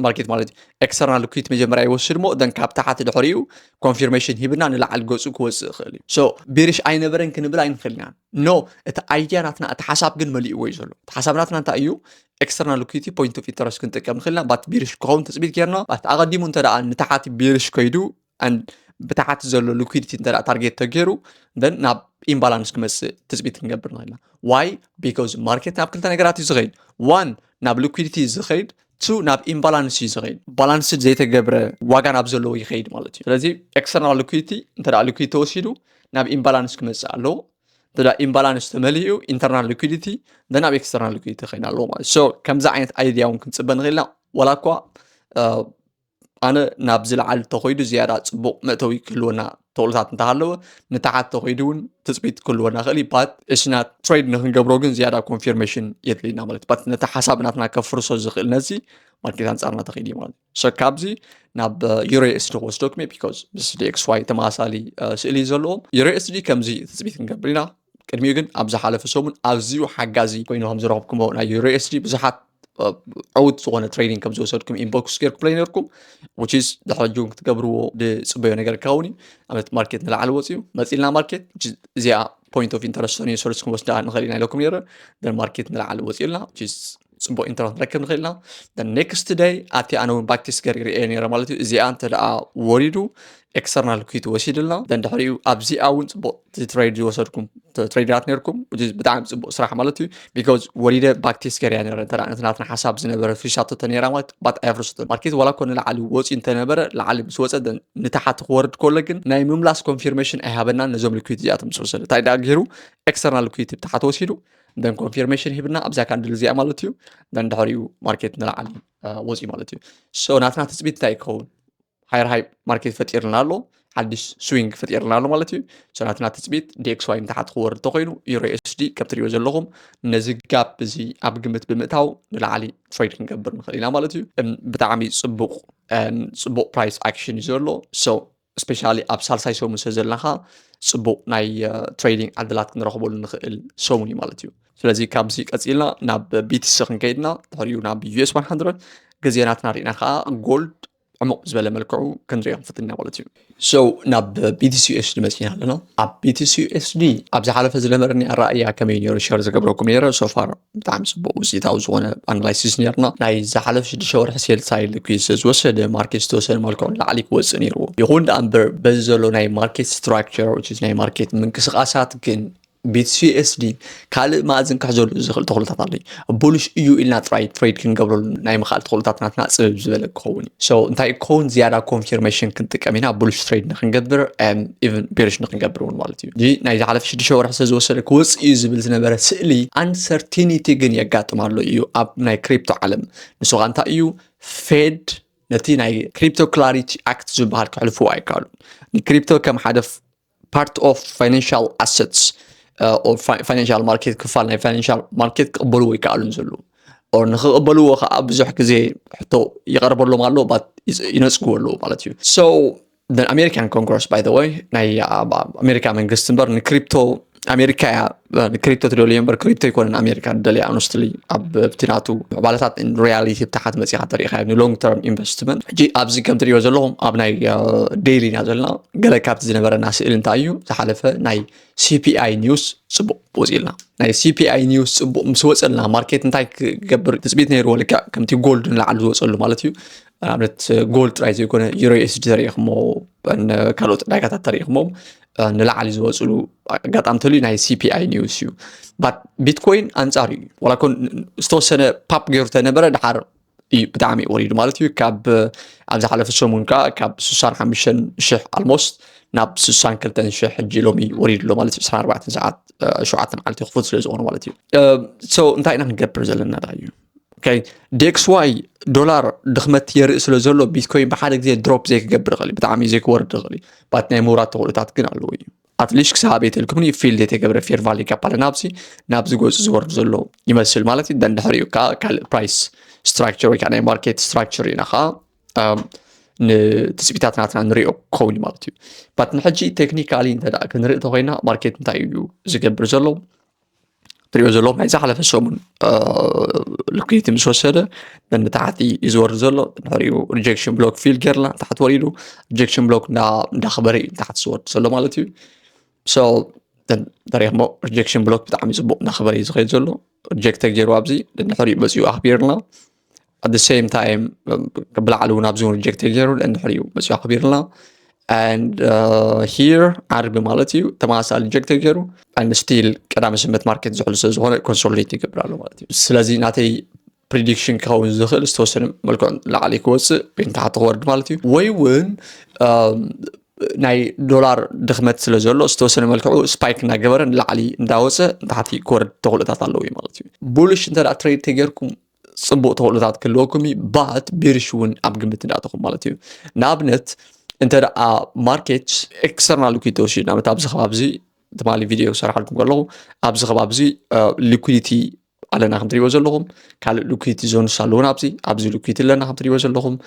ማርኬት ማለት እዩ ኤክስተርናል ሊኩዊዲቲ መጀመርያ ይወስድ ሞ ደን ካብ ታሓቲ ድሕሪኡ ኮንፊርሜሽን ሂብና ንላዕሊ ገፁ ክወፅእ ክእል እዩ ሶ ቢሪሽ ኣይነበረን ክንብል ኣይንኽእልና ኖ እቲ ኣይድያ ናትና እቲ ሓሳብ ግን መሊእዎ እዩ ዘሎ እቲ ሓሳብ ናትና እንታይ እዩ external liquidity point of interest ክንጥቀም ንኽእልና ባት ቢሪሽ ክኸውን ተፅቢት ጌርና ባት ኣቐዲሙ እንተደኣ ንታሓቲ ቢሪሽ ከይዱ ብታሓቲ ዘሎ ሊኩዊዲቲ እንተደኣ ታርጌት ተገይሩ ደን ናብ ኢምባላንስ ክመፅእ ትፅቢት ክንገብር ንኽእልና ዋይ ቢካዝ ማርኬት ናብ ክልተ ነገራት እዩ ዝኸይድ ዋን ናብ ሊኩዊዲቲ ዝኸይድ ቱ ናብ ኢምባላንስ እዩ ዝኸይድ ባላንስ ዘይተገብረ ዋጋ ናብ ዘለዎ ይኸይድ ማለት እዩ ስለዚ ኤክስተርናል ሊኩዊዲቲ እንተደኣ ሊኩዊዲቲ ተወሲዱ ናብ ኢምባላንስ ክመፅእ ኣለዎ تدا imbalance تمليو internal liquidity دنا external liquidity خينا لو ما so كم زعينت ايديا ممكن تصبن غيرنا ولا كوا انا نابزل على تخيد زياده صبق متوي كلونا تولታት እንተሃለወ ንታሓት ተኸይዱን ትፅቢት ክልወና ኽእል ባት እስና ትሬድ ንክንገብሮ ግን ዝያዳ ኮንፊርሜሽን የድልይና ማለት ባት ነታ ሓሳብናትና ከፍርሶ ዝኽእል ነዚ ማርኬት አንጻርና ተኸይዲ ማለት ሶ ካብዚ ናብ EURUSD ወስዶክሜ ቢኮዝ this DXY ተማሳሊ ስእሊ ዘለዎ EURUSD ከምዚ ትፅቢት ክንገብር ኢና ቅድሚኡ ግን ኣብ ዝሓለፈ ሰሙን ኣዝዩ ሓጋዚ ኮይኑ ከም ዝረኸብኩሞ ናይ EURUSD ብዙሓት عود صغنا trading كم زوجة كم inbox كير كبلينركم which is دحرجون تقبروا لصبيو نجار كوني عملت ماركت نلعب الوصيو مثلنا ماركت which is زي point of interest ثانية سورسكم بس ده نخلينا لكم يرى ده ماركت نلعب الوصيو لنا which is صبوا internet ركب نخلينا the next day أتي أنا باكتس كير يعني رمالتي زي أنت ده وريدو external liquidity وسيدلنا ده دحريو أبزي أون صبوا trade وصلكم تريدات نيركم which is بدعم صبوا صراحة مالتي because وريده باكتس كير يعني ترى أنت حساب زنبرة في شاطة تانية رمات بات أفرست الماركت ولا كون العلو وص إنت نبرة العلم سوى ده نتحت خورد كلكن نايم ملاس confirmation أهابنا نظام liquidity أتم سوسة تايدا غيرو external liquidity بتاعت وسيدو then confirmation هبنا أبزا كان دلزي مالتيو then دحريو ماركت نلعب وصي مالتيو so ناتنا تثبيت تايكون higher high market فتيرنا له حدش swing فتيرنا له مالتيو سناتنا تثبيت DXY متحت خورد تقينو EURUSD كابتريو زلهم نزق جاب زي أبجمت بمتاو نلعلي trade كنقبر نخلينا مالتيو بتعمي صبوق price action يزرلو so especially أبسال ساي سو مسجلناها صبوق ناي trading عدلات كنرخبول نخل سومني مالتيو سلازي كابزي كاتيلنا ناب BTC كنكيدنا تهريو ناب US100 جزيراتنا رينا خا gold عمق زبالة ملكعو كندريهم فتنا مالتيو so ناب BTC مسكين هلنا أب BTC أبز حالة زلمرني الرأي كمين يورو شارز قبلكم يرى so far بتعمل سبوق وزيت أو زونا analysis نيرنا ناي زحالة شد شور حسيل سايل كويسز وسد ماركت توصل مالكون لعليك وزنيرو يهون أمبر بزلو ناي ماركت structure which is ناي ماركت من كسقاسات كن BTC كال ما أذن كحزول زخل تخلطات علي بولش يو إلنا trade كن قبل نايم خال تخلطات ناتنا زبالة كوني so انتاي كون زيادة confirmation كنت كامينا بولش trade نخن قدر even بيرش نخن قدرون والتي جي نايز على فشي شو رح سوسر كوز يزبل زنبرة سئلي uncertainty جن يقاتو مارلو يو أب ناي كريبتو علم نسو غانتا يو فيد نتي ناي كريبتو كلاريتي أكت زبهار كحلفو أي كارو كريبتو كم حدف part of financial assets or financial market كفالنا financial market قبلوا يكالون زلوا or نقبلوا خابزح كذي حتى يقرب له مالو but ينسقوا له مالتيو so the American Congress by the way ناي أمريكا من قسمبر نكريبتو أمريكا نكريبتو تريليون بر كريبتو يكون أمريكا دليل أنوستلي أب بتناتو بعلتات in reality بتاعت مسيحة تاريخها يعني long term investment جي أبزي كم تريو زلهم أبناي daily نازلنا قال كابت زنبر الناس اللي انتايو تحالفه ناي CPI news صبوا وزيلنا ناي CPI news صبوا مسوس لنا ماركت انتاي قبر تثبيت نيرو ولا كم تي جولد نلعب وصلوا مالتيو عملت جولد رايز يكون EURUSD تاريخ مو أن كانوا دايكات التاريخ مو نلعب وصلوا قطعم تلي ناي CPI news يو but بيتكوين أنصاري ولكن استوى سنة باب جيرت نبرة دحر بتعمي وريد مالتي كاب عبز حلف السمون كاب سوسان حمشن شح الموست ناب سوسان كلتن شح جيلومي وريد لو مالتي سنة 4 ساعات شعات مالتي خفوت سلزون مالتي سو انتاينا نقبر زلنا دايو اوكي DXY دولار دخمت يرئيس لزولو بيتكوين بحالك زي دروب زيك قبر غلي بتعمي زيك ورد غلي باتناي مورات تغلطات كنا لوي اتليش كسابيت الكمني فيل ديت قبر فير فالي كابال نابزي جوز زور زولو يمثل مالتي دن دحريو كال برايس ستراكشر كان ماركت ستراكشر ينخا تثبيتات ناتنا نريو كوني مالتي بات نحجي تكنيكالي انت دا كنريو تغينا ماركت نتايو زقبر زولو تريو زولو ما يزحل في السومن لقيت مسوسده دن تحتي يزور زولو نحريو ريجكشن بلوك فيل جيرلا تحت وريدو ريجكشن بلوك دا خبري تحت صور زولو مالتي سو دن دريح مو ريجكشن بلوك بتاع ميزبو نخبري زغيت زولو ريجكت جيرو ابزي دن نحريو بس يو اخبيرنا at the same time بلعلو نابزون ريجكت جيرو لان حريو بس يو اخبيرنا and here عربي مالتي تماسا ريجكت جيرو and still قدام سمت ماركت زحل سزونه كونسوليت يقبرالو مالتي سلازي ناتي prediction كون زخل استوسن ملكون لعليك وص بين تحت ورد مالتي وين ناي دولار دخمت سلازولو استوسن ملكو سبايك ناقبرن لعلي نداوسه تحتي كورد تغلطات اللوي مالتي بولش انت تريد تجيركم صبو تغلطات كلوكمي بات بيرشون ابقمت نداتكم مالتي نابنت انت دا ماركت اكسترنال لوكيتوشي نعم تابز خبابزي تمالي فيديو صراحة لكم قال ابز خبابزي ليكويديتي على ناخم تري وزل لهم قال لوكيتي زون سالون ابزي لوكيتي لنا ناخم تري وزل لهم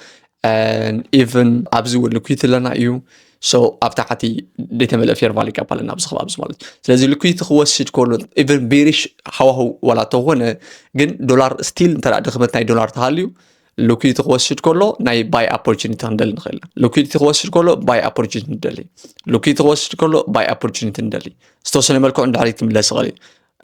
and even ابزي لوكيتي لنا ايو سو افتحتي ديتمل افير فالي كابال نابز خبابز مالتي سلازي لوكيتي خوسيت كولو even بيرش هو ولا توهنا جن دولار ستيل انت دخمت دولار تهاليو لوكيتي خوسيت كله ناي باي opportunity هندل نخيل لوكيتي خوسيت كله باي opportunity ندلي لوكيتي خوسيت كله باي opportunity ندلي استوصل ملكو عند عليك من لسغلي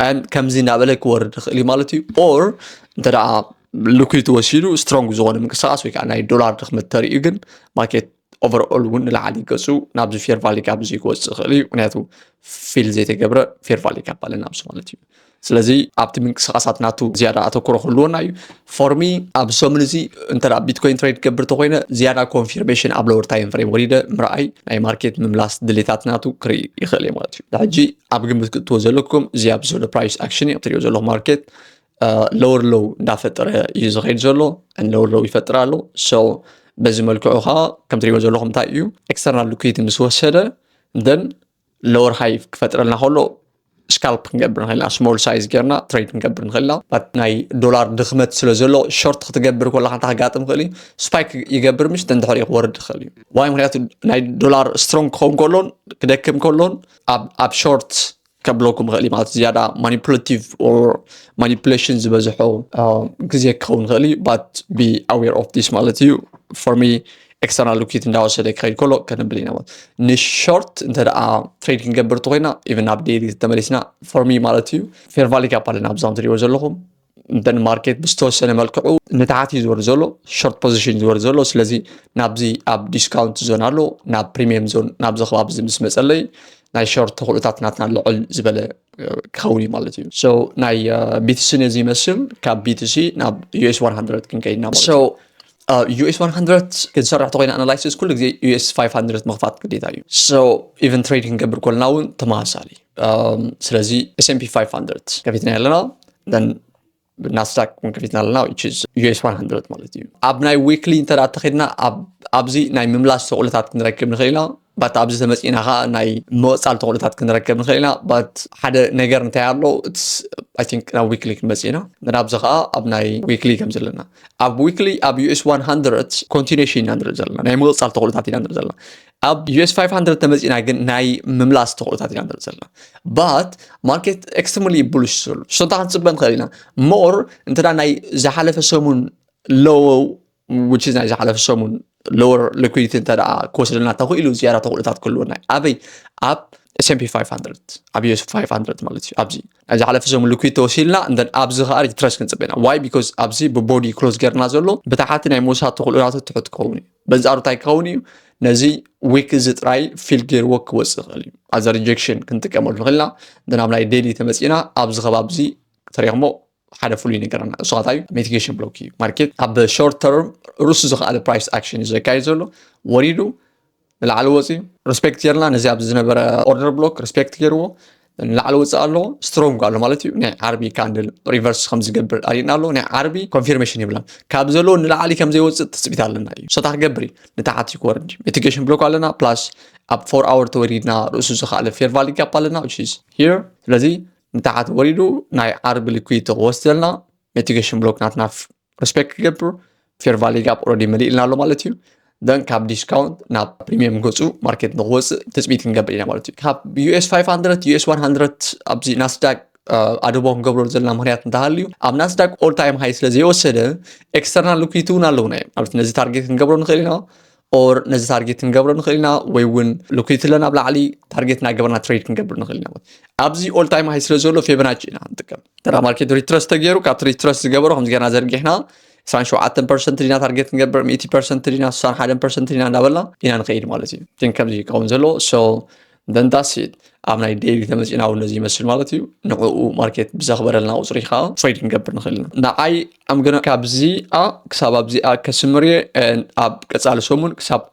and كم زين عبالك ورد خلي مالتي or انت دا لوكيتي وسيلو strong زون من قصاص ويك ناي دولار دخمت تريقن ماركت overall ون العالي قصو نابز فير فالي كابزي كوس خلي ونياتو فيل زي تقبر فير فالي كابال نابز مالتي سلازي ابتي من قصاصات ناتو زيادة اتوكرو خلونا ايو فورمي ابسومنزي انت دا بيتكوين تريد كبر تخوينة زيادة كونفيرميشن ابلور تايم فريم وريدة مرأي اي ماركت مملاس دليتات ناتو كري يخلي مالتي داجي ابقم توزلكم زي ابزول برايس اكشن يبتريو زلو ماركت لور لو دافتر يزغيد زلو ان لور لو يفترالو سو بزي ملكوها كم تريو زلوهم تايو اكسترنال لوكيتي مسوسده دن لور هاي كفتر لنا هولو سكالب نقبر نخيلا سمول سايز جيرنا تريد نقبر نخيلا بات ناي دولار دخمت سلازلو شورت تقبر كل حتى قاتم خلي سبايك يقبر مش تندحر ورد خلي واي مخيات ناي دولار سترونج كون كلون كدكم كلون اب شورت كبلوكم غالي مالت زيادة manipulative or manipulations بزحو كزي كون غالي but be aware of this مالتي for me external لوكيت نداو سيدك خير كله كان بلينا مالت نشورت انت دا trading قبر طوينا even update تمريسنا for me مالتي fair value كابالنا بزام تري وزلهم دن ماركت بستو سنة ملكعو نتعاتي زور زولو شورت بوزيشن زور زولو سلازي نابزي اب ديسكاونت زونالو ناب بريميوم زون نابزي خبابزي مسمس اللي ناي شورت تغلطات ناتنا اللعل زبالة كوني مالتي سو ناي BTC نزي مسل كاب BTC ناب US100 كنكينا مالتي سو US100 كنسرح تغينا انالايسيس كل زي US500 مخفات كديتايو سو even trading قبل كل ناون تماسالي سلازي S&P 500 كفيتنا لنا then ناسداك كفيتنا لنا which is US100 مالتي ابناي ويكلي انت تاخدنا ابزي ناي مملاش تغلطات كنركب نخيلا بات ابز تمسينها ناي موصال تغلطات كنركب نخيلا بات حدا نجر نتاعلو I think now weekly كمسينا نابزخا اب ناي weekly كمزلنا اب weekly اب US100 continuation ندر زلنا ناي موصال تغلطات ندر زلنا اب US500 تمسينا ناي مملاس تغلطات ندر زلنا بات ماركت extremely bullish شو تحسبن خلينا more انت ناي زحلف سمون low which is ناي زحلف سمون lower liquidity انت دا كوسلنا تقولوا زيارة تغلطات كلنا ابي اب S&P 500 اب US 500 مالتي ابزي اذا على فزوم liquidity وصلنا اندن ابزي غاري ترسك نصبنا why because ابزي ببودي كلوز غيرنا زلو بتاعتنا موسات تغلطات تحط كوني بزارو تاي كوني نزي ويك زتراي فيل غير وك وصغلي از ريجكشن كنت كمل خلنا دنا عملاي ديلي تمسينا ابزي خبابزي تريمو ሓደ ፍሉይ ነገርና እሷታዩ ሚቲጌሽን ብሎክ እዩ ማርኬት ኣብ ሾርት ተርም ርሱ ዝኽኣለ ፕራይስ ኣክሽን እዩ ዘካይድ ዘሎ ወሪዱ ንላዕሊ ወፂኡ ሪስፔክት ጌርና ነዚ ኣብ ዝነበረ ኦርደር ብሎክ ሪስፔክት ገይርዎ ንላዕሊ ወፅእ ኣሎ ስትሮንግ ኣሎ ማለት እዩ ናይ ዓርቢ ካንድል ሪቨርስ ከም ዝገብር ኣሪእና ኣሎ ናይ ዓርቢ ኮንፊርሜሽን ይብላ ካብ ዘሎ ንላዕሊ ከም ዘይወፅእ ተፅቢት ኣለና እዩ ሰታ ክገብር ንታሕቲ ክወርድ ሚቲጌሽን ብሎክ ኣለና ፕላስ ኣብ 4 hour ተወሪድና ርእሱ ዝኽኣለ ፌር ቫሊ ጋፕ ኣለና which is here ስለዚ ንታሕቲ ወሪዱ ናይ ዓርቢ ሊኩዊድ ወስደልና ሚቲጌሽን ብሎክ ናትና ሪስፔክት ክገብር ፌር ቫሊ ጋፕ ኦልሬዲ መሊእልና ኣሎ ማለት እዩ then ካብ ዲስካውንት ናብ ፕሪሚየም ገፁ ማርኬት ንክወፅእ ተፅቢት ክንገብር ኢና ማለት እዩ ካብ US500 US100 ኣብዚ ናስዳቅ ኣድቦ ክንገብሮ ዘለና ምክንያት እንተሃልዩ ኣብ ናስዳቅ ኦል ታይም ሃይ ስለ ዘይወሰደ ኤክስተርናል ሊኩዊድ እውን ኣለውና እዮም ማለት ነዚ ታርጌት ክንገብሮ ንኽእል ኢና ኦር ነዚ ታርጌት ክንገብሮ ንኽእል ኢና ወይ እውን ሊኩዊድ ለና ኣብ ላዕሊ ታርጌት ናገበርና ትሬድ ክንገብር ንኽእል ኢና ኣብዚ ኦል ታይም ሃይ ስለ ዘሎ ፌበናች ኢና ንጥቀም ተራ ማርኬት ሪትረስት ተገይሩ ካብቲ ሪትረስት ዝገበሮ ከምዚ ጌርና ዘርጊሕና 97% ዲና ታርጌት ክንገብር 100% ዲና 61% ዲና እንዳበልና ኢና ንኸይድ ማለት እዩ ግን ከምዚ ይከውን ዘሎ ሶ then that's it ኣብ ናይ ዴይሊ ተመፂና እውን ነዚ ይመስል ማለት እዩ ንዕኡ ማርኬት ብዘኽበረልና ቁፅሪ ከዓ ትሬድ ክንገብር ንኽእል ኢና ንዓይ ኣም ገና ካብዚኣ ክሳብ ኣብዚኣ ከስምርየ ኣብ ቀፃሊ ሰሙን ክሳብ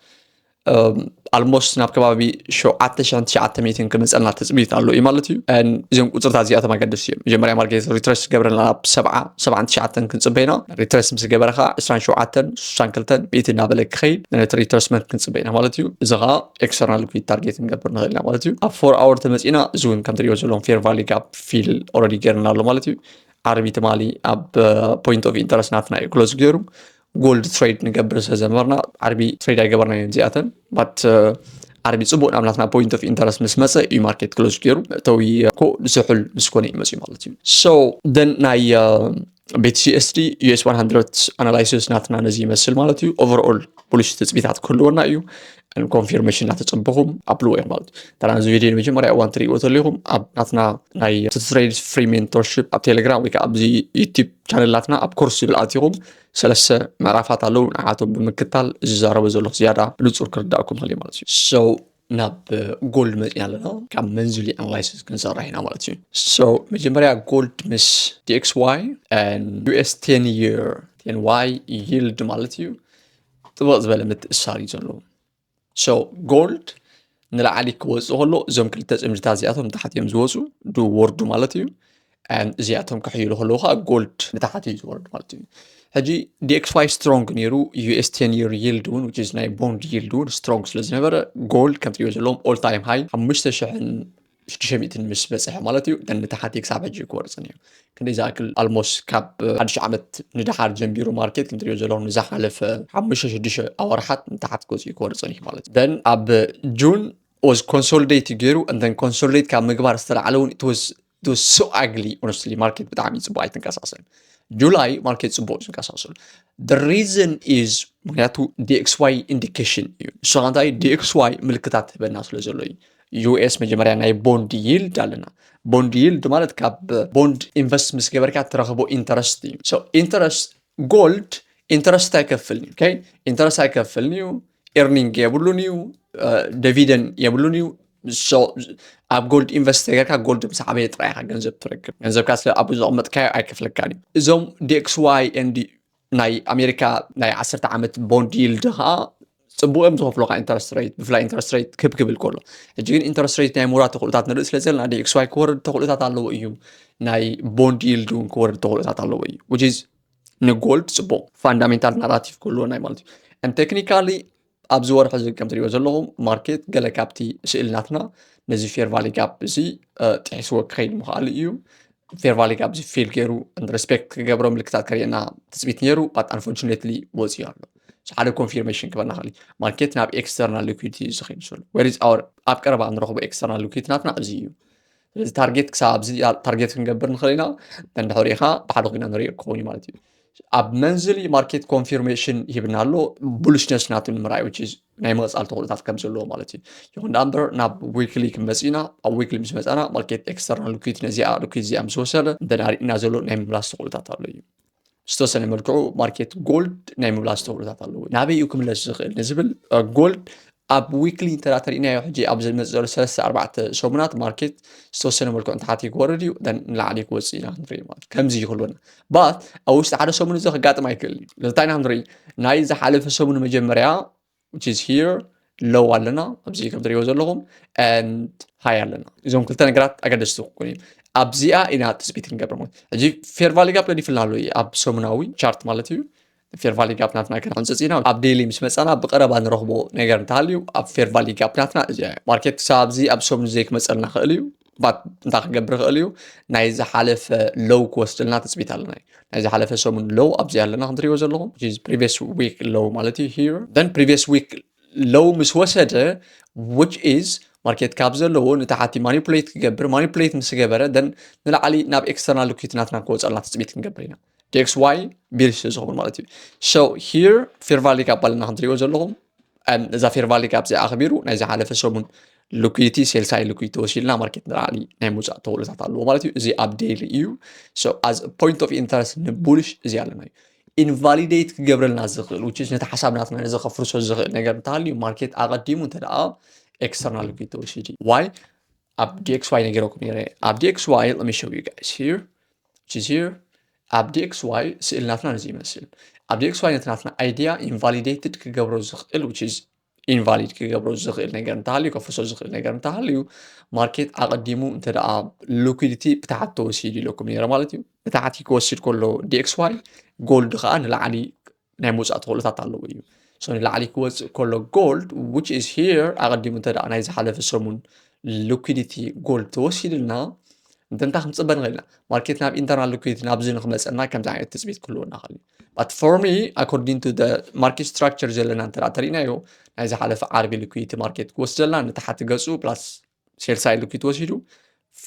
almost ናብ ከባቢ 7900 ክመፀልና ተፅቢት ኣሎ እዩ ማለት እዩ እዞም ቁፅርታት እዚኣቶም ኣገደስቲ እዮም መጀመርያ ማርኬት ሪትረስት ገበረና ናብ 7900 ክንፅበይና ሪትረስት ምስ ገበረ ከዓ 27 62 100 እናበለ ክኸይድ ነቲ ሪትረስመንት ክንፅበይና ማለት እዩ እዚ ከዓ ኤክስተርናል ሊኩዊድ ታርጌት ክንገብር ንኽእል ኢና ማለት እዩ ኣብ 4 hour ተመፂና እዚ እውን ከም ትሪኦ ዘለዎም ፌር ቫሊ ጋፕ ፊል ኦልሬዲ ገይርና ኣሎ ማለት እዩ ዓርቢ ትማሊ ኣብ ፖይንት ኦፍ ኢንተረስት ናትና እዩ ክሎዝ ገይሩ ጎልድ ትሬድ ንገብር ስለዘመርና ዓርቢ ትሬድ ኣይገበርና እዮም እዚኣተን ባት ዓርቢ ፅቡቅ ናብ ናትና ፖይንት ኦፍ ኢንተረስት ምስ መፀ እዩ ማርኬት ክሎዝ ገይሩ እተዊ ኮ ዝሑል ምስ ኮነ እዩ መፅኡ ማለት እዩ ሶ ደን ናይ BTC US100 ኣናላይሲስ ናትና ነዚ ይመስል ማለት እዩ ኦቨርኦል ቡሊሽ ተፅቢታት ክህልወና እዩ ኮንፊርሜሽን እናተፀበኹም ኣብልዎ እዮም ማለት እዩ ተራ እዚ ቪድዮ መጀመርያ እዋን ትሪእዎ ተለይኹም ኣብ ናትና ናይ Toto Trades ፍሪ ሜንቶርሽፕ ኣብ ቴሌግራም ወይ ከዓ ኣብዚ ዩቲብ ቻነል ናትና ኣብ ኮርስ ዝብል ኣትኹም ሰለስተ ምዕራፋት ኣለዉ ንዓቶም ብምክታል ዝዛረበ ዘሎ ዝያዳ ብንፁር ክርዳእኩም ክእል ማለት እዩ ሶ ናብ ጎልድ መፅና ኣለና ካብ መንዝሊ ኣናላይሲስ ክንሰርሕ ኢና ማለት እዩ ሶ መጀመርያ ጎልድ ምስ DXY and US 10 year 10Y yield ማለት እዩ ጥበቕ ዝበለ ምትእስሳር እዩ ዘለዎ ሶ ጎልድ ንላዕሊ ክወፅእ ከሎ እዞም ክልተ ፅምድታት እዚኣቶም ንታሕቲ እዮም ዝወፁ ዱ ወርዱ ማለት እዩ እዚኣቶም ክሕይሉ ከለዉ ከዓ ጎልድ ንታሕቲ እዩ ዝወርዱ ማለት እዩ ሕጂ DXY ስትሮንግ ነይሩ US 10 year yield እውን which is ናይ ቦንድ yield እውን ስትሮንግ ስለ ዝነበረ ጎልድ ከም ትሪኦ ዘለዎም ኦል ታይም ሃይ 5600 ምስ በፅሐ ማለት እዩ ንታሕቲ ክሳብ ሕጂ ክወርፅ ነይሩ ክንደይ ዝኣክል ኣልሞስት ካብ 1 ዓመት ንድሓር ጀምቢሩ ማርኬት ከም ትሪኦ ዘለዎም ንዝሓለፈ 5-6 ኣዋርሓት ንታሕቲ ክወፅኡ ክወርፅን እዩ ማለት እዩ ደን ኣብ ጁን was consolidate ገይሩ and then consolidate ካብ ምግባር ዝተላዕለ እውን it was so ugly honestly ማርኬት ብጣዕሚ ፅቡቅ ኣይተንቀሳቀሰን ጁላይ ማርኬት ፅቡቅ ዝንቀሳቀሰሉ the reason is ምክንያቱ DXY indication እዩ ንሱ ከዓ እንታይ DXY ምልክታት ትህበና ስለ ዘሎ እዩ US መጀመርያ ናይ ቦንድ yield ኣለና ቦንድ yield ማለት ካብ ቦንድ ኢንቨስት ምስ ገበርካ ትረኽቦ ኢንተረስት እዩ so ኢንተረስት ጎልድ ኢንተረስት ኣይከፍልኒ okay ኢንተረስት ኣይከፍልኒ እዩ ኤርኒንግ የብሉን እዩ ዲቪደንድ የብሉን እዩ so ኣብ ጎልድ ኢንቨስት ገርካ ጎልድ ምስ ዓበየ ጥራይካ ገንዘብ ትረክብ ገንዘብካ ስለ ኣብ ዝቕመጥካዮ ኣይከፍለካን እዩ እዞም DXY ናይ ኣሜሪካ ናይ 10 ዓመት ቦንድ yield ከዓ ፅቡቅ እዮም ዝኸፍሉካ ኢንተረስት ሬት ብፍላይ ኢንተረስት ሬት ክብል ከሎ ሕጂ ግን ኢንተረስት ሬት ናይ ምውራድ ተኽእሎታት ንርኢ ስለ ዘለና DXY ክወርድ ተኽእሎታት ኣለዎ እዩ ናይ ቦንድ yield እውን ክወርድ ተኽእሎታት ኣለዎ እዩ which is ንጎልድ ፅቡቅ ፋንዳሜንታል ናራቲቭ ክህልዎ ናይ ማለት እዩ and technically ኣብዚ ወርሒ እዚ ከም ትሪእዎ ዘለኹም ማርኬት ገለ ካብቲ ስእልናትና ነዚ ፌር ቫሊ ጋፕ እዚ ጥሒስዎ ክኸይድ ምኽኣል እዩ ፌር ቫሊ ጋፕ እዚ ፌል ገይሩ ሪስፔክት ክገብሮ ምልክታት ከሪአና ትፅቢት ነይሩ ባት አንፎርቹኔትሊ ወፂኡ ኣሎ ሓደ ኮንፊርሜሽን ክበና ኸሊ ማርኬት ናብ ኤክስተርናል ሊኩዊዲቲ ዝኸይድ ዘሎ ወሪዝ ኣወር ኣብ ቀረባ እንረኽቦ ኤክስተርናል ሊኩዊዲቲ ናትና እዚ እዩ ስለዚ ታርጌት ክሳብ ኣብዚ ታርጌት ክንገብር ንኽእል ኢና እንድሕር ኢኻ ብሓደ ኮይና ንሪኦ ክኸውን እዩ ማለት እዩ ኣብ መንዝሊ ማርኬት ኮንፊርሜሽን ይህብና ኣሎ ቡልሽነስ ናቱ ንምርኣይ which is ናይ መቕፃል ተኽእሎታት ከም ዘለዎ ማለት እዩ ይኹን እምበር ናብ ዊክሊ ክንመፂና ኣብ ዊክሊ ምስ መፃና ማርኬት ኤክስተርናል ሊኩዊዲቲ ነዚኣ ሊኩዊዲቲ እዚኣ ምስ ወሰደ እንተዳሪእና ዘሎ ናይ ምምላስ ተኽእሎታት ኣሎ እዩ ዝተወሰነ መልክዑ ማርኬት ጎልድ ናይ ምምላስ ተኽእሎታት ኣለዎ ናበይ እዩ ክምለስ ዝኽእል ንዝብል ጎልድ ኣብ ዊክሊ ተራተሪናዮ ሕጂ ኣብ ዝመፅእ 3-4 ሰሙናት ማርኬት ዝተወሰነ መልክዑ እንተሓቲ ክወርድ እዩ ደን ንላዕሊ ክወፅእ ኢና ክንርኢ ማለት ከምዚ ይኽእሉና ባት ኣብ ውሽጢ ሓደ ሰሙን እዚ ክጋጥም ኣይክእል እዩ ለታይ ኢና ክንርኢ ናይ ዝሓለፈ ሰሙን መጀመርያ which is here low ኣለና ኣብዚ ከም ትሪእዎ ዘለኹም and high ኣለና እዞም ክልተ ነገራት ኣገደስቲ ክኾኑ እዮም ኣብዚኣ ኢና ትፅቢት ክንገብር ማለት ሕጂ ፌር ቫሊ ጋፕ ገዲፍልና ኣሎ ኣብ ሰሙናዊ ቻርት ማለት እዩ ፌር ቫሊ ጋፕ ናትና ክንፅፅና ኣብ ዴይሊ ምስ መፃና ብቀረባ ንረኽቦ ነገር እንተሃልዩ ኣብ ፌር ቫሊ ጋፕ ናትና እዚኣ ማርኬት ክሳብ ኣብዚ ኣብ ሰሙን ዘይክመፀልና ክእል እዩ ባት እንታይ ክገብር ክእል እዩ ናይ ዝሓለፈ ሎው ክወስድልና ትፅቢት ኣለና ናይ ዝሓለፈ ሰሙን ሎው ኣብዚ ኣለና ክንትሪእዎ ዘለኹም previous week low ማለት እዩ here then previous week low ምስ ወሰደ which is ማርኬት ካብ ዘለዎ ንታሓቲ ማኒፑሌት ክገብር ማኒፑሌት ምስ ገበረ then ንላዕሊ ናብ ኤክስተርናል ሊኩዊዲቲ ናትና ክወፅአልና ትፅቢት ክንገብር ኢና DXY ቢልሽ ዝኸውን ማለት እዩ so here fair value gap ኣለና ክንትሪእዎ ዘለኹም እዛ fair value gap እዚኣ ኣኽቢሩ ናይ ዝሓለፈ ሰሙን liquidity sell side liquidity ወሲድና ማርኬት ንላዕሊ ናይ ምውፃእ ተኽእሎታት ኣለዎ ማለት እዩ እዚ ኣብ ዴይሊ እዩ so as a point of interest ንቡልሽ እዚ ኣለና እዩ invalidate ክገብረልና ዝኽእል which is ነቲ ሓሳብናትና ንዘኸፍርሶ ዝኽእል ነገር እንተሃልዩ ማርኬት ኣቐዲሙ እንተደኣ external liquidity ወሲድ why ኣብ DXY ነገረኩም ነይረ ኣብ DXY let me show you guys here which is here ኣብ DXY ስእልናትና ነዚ ይመስል ኣብ DXY ነትናትና አይዲያ invalidated ክገብሮ ዝኽእል which is invalid ክገብሮ ዝኽእል ነገር እንተሃልዩ ከፍርሶ ዝኽእል ነገር እንተሃልዩ ማርኬት ኣቐዲሙ እንተደኣ liquidity ብታሕቲ ተወሲድ ኢለኩም ነይረ ማለት እዩ ብታሕቲ ክወስድ ከሎ DXY ጎልድ ከዓ ንላዕሊ ናይ ምውፃእ ተኽእሎታት ኣለዎ እዩ so ንላዕሊ ክወፅእ ከሎ ጎልድ which is here ኣቐዲሙ እንተደኣ ናይ ዝሓለፈ ሰሙን liquidity ጎልድ ተወሲድልና እንተንታ ክንፅበ ንኽእል ኢና ማርኬት ናብ ኢንተርናል ሊኩዊዲቲ ናብዚ ንክመፀና ከምዚ ዓይነት ትፅቢት ክህልወና ክእል but for me according to the market structure ዘለና እንተደኣ ተሪእናዮ ናይ ዝሓለፈ ዓርቢ ሊኩዊዲቲ ማርኬት ክወስድ ዘለና ንታሕቲ ገፁ ፕላስ ሴል ሳይድ ሊኩዊዲቲ ወሲዱ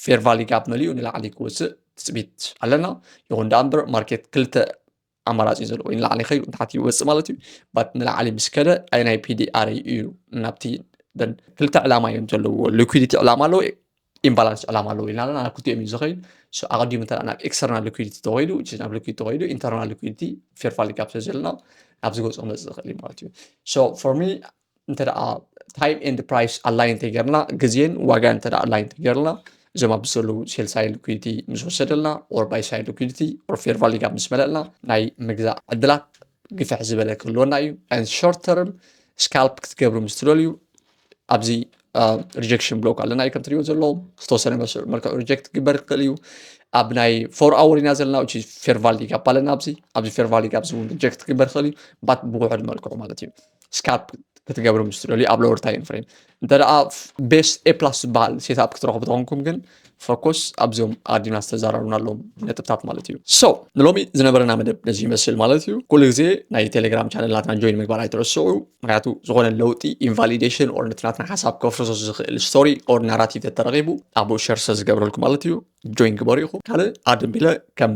ፌር ቫሊ ጋፕ መሊኡ ንላዕሊ ክወፅእ ትፅቢት ኣለና ይኹን ዳ እምበር ማርኬት ክልተ ኣማራፂ እዩ ዘለዎ ንላዕሊ ከይዱ ንታሕቲ ይወፅእ ማለት እዩ ባት ንላዕሊ ምስ ከደ ኣይ ናይ PDR እዩ ናብቲ ክልተ ዕላማ እዮም ዘለዎ ሊኩዊዲቲ ዕላማ ኣለዎ ኢምባላንስ ዕላማ ኣለዎ ኢልና ኣለና ክልቲኦም እዩ ዝኸይድ ኣቐዲሙ እንተደኣ ናብ ኤክስተርናል ሊኩዊዲቲ ተኸይዱ ናብ ሊኩዊዲቲ ተኸይዱ ኢንተርናል ሊኩዊዲቲ ፌር ቫሊ ጋፕ ስለዘለና ኣብዚ ገፁ ክመፅእ ዝኽእል እዩ ማለት እዩ so for me እንተደኣ ታይም ኤንድ ፕራይስ ኣላይን ተገርና ግዜን ዋጋን እንተደኣ ኣላይን ተገርና እዞም ኣብ ዘለዉ ሴል ሳይድ ሊኩዊዲቲ ምስ ወሰደልና ኦር ባይ ሳይድ ሊኩዊዲቲ ኦር ፌር ቫሊ ጋፕ ምስ መለአልና ናይ ምግዛእ ዕድላት ግፍሕ ዝበለ ክህልወና እዩ and short term scalp ክትገብሩ ምስ ትደልዩ ኣብዚ rejection block ኣለና እዩ ከም ትሪእዎ ዘለኹም ዝተወሰነ መልክዑ ሪጀክት ክግበር ክኽእል እዩ ኣብ ናይ 4 hour ኢና ዘለና which is fair value gap ኣለና ኣብዚ fair value gap እውን ሪጀክት ክግበር ክኽእል እዩ ባት ብውሕድ መልክዑ ማለት እዩ scalp ክትገብሩ ምስ ትደልዩ ኣብ lower time frame እንተደኣ ቤስት ኤ ፕላስ ዝበሃል ሴትኣፕ ክትረኽቡ ተኾንኩም ግን ፎከስ ኣብዚኦም ኣዲምና ዝተዘራርቡና ኣለዎም ነጥብታት ማለት እዩ so ንሎሚ ዝነበረና መደብ ነዚ ይመስል ማለት እዩ ኩሉ ግዜ ናይ ቴሌግራም ቻነል ናትና ጆይን ምግባር ኣይትረስዑ ምክንያቱ ዝኾነ ለውጢ ኢንቫሊዴሽን ኦር ነትናትና ሓሳብ ከፍርሶ ዝኽእል ስቶሪ ኦር ናራቲቭ ተተረኺቡ ኣብኡ ሸር ዝገብረልኩም ማለት እዩ ጆይን ግበሩ ኢኹም ካልእ ኣድንቢለ ከም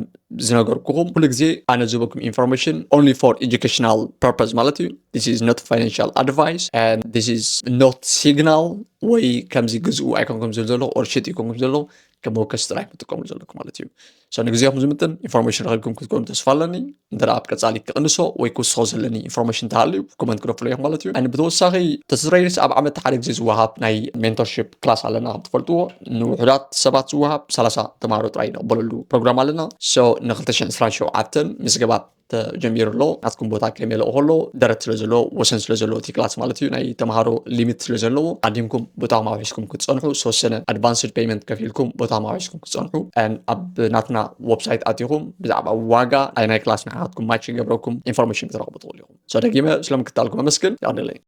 ዝነገርኩኹም ኩሉ ግዜ ኣነ ዝህበኩም ኢንፎርሜሽን only for educational purpose ማለት እዩ this is not financial advice and this is not signal ወይ ከምዚ ግዝኡ ኣይኮንኩም ዝብል ዘለኹ ኦር ሽጥ ይኮንኩም ዘለኹ ከም ወከስ ጥራይ ክትጥቀምሉ ዘለኩም ማለት እዩ so ንግዜኹም ዝምጥን ኢንፎርሜሽን ረኺብኩም ክትኮኑ ተስፋ ኣለኒ እንተደኣ ኣብ ቀፃሊ ክቕንሶ ወይ ክውስኾ ዘለኒ ኢንፎርሜሽን እንተሃልዩ ኮመንት ክነፍሉ ኢኹም ማለት እዩ ኣነ ብተወሳኺ ቶቶ ትሬድስ ኣብ ዓመት ሓደ ግዜ ዝወሃብ ናይ ሜንቶርሺፕ ክላስ ኣለና ከም ትፈልጥዎ ንውሑዳት ሰባት ዝወሃብ 30 ተምሃሮ ጥራይ ንቕበለሉ ፕሮግራም ኣለና so ን2027 ምዝገባ ተጀሚሩ ኣሎ ናትኩም ቦታ ከመለኦ ከሎ ደረት ስለ ዘለዎ ወሰን ስለ ዘለዎ እቲ ክላስ ማለት እዩ ናይ ተምሃሮ ሊሚት ስለ ዘለዎ ኣዲምኩም ቦታ ማውሒስኩም ክትፀንሑ ዝተወሰነ ኣድቫንስድ ፔይመንት ከፊልኩም ቦታ ማውሒስኩም ክትፀንሑ ኣብ ናትና ወብሳይት ኣትኹም ብዛዕባ ዋጋ ናይ ክላስ ንዓኻትኩም ማች ይገብረኩም ኢንፎርሜሽን ክትረኽቡ ትኽእሉ ኢኹም so ደጊመ ስለምክትታልኩም ኣመስግን ይቕደለይ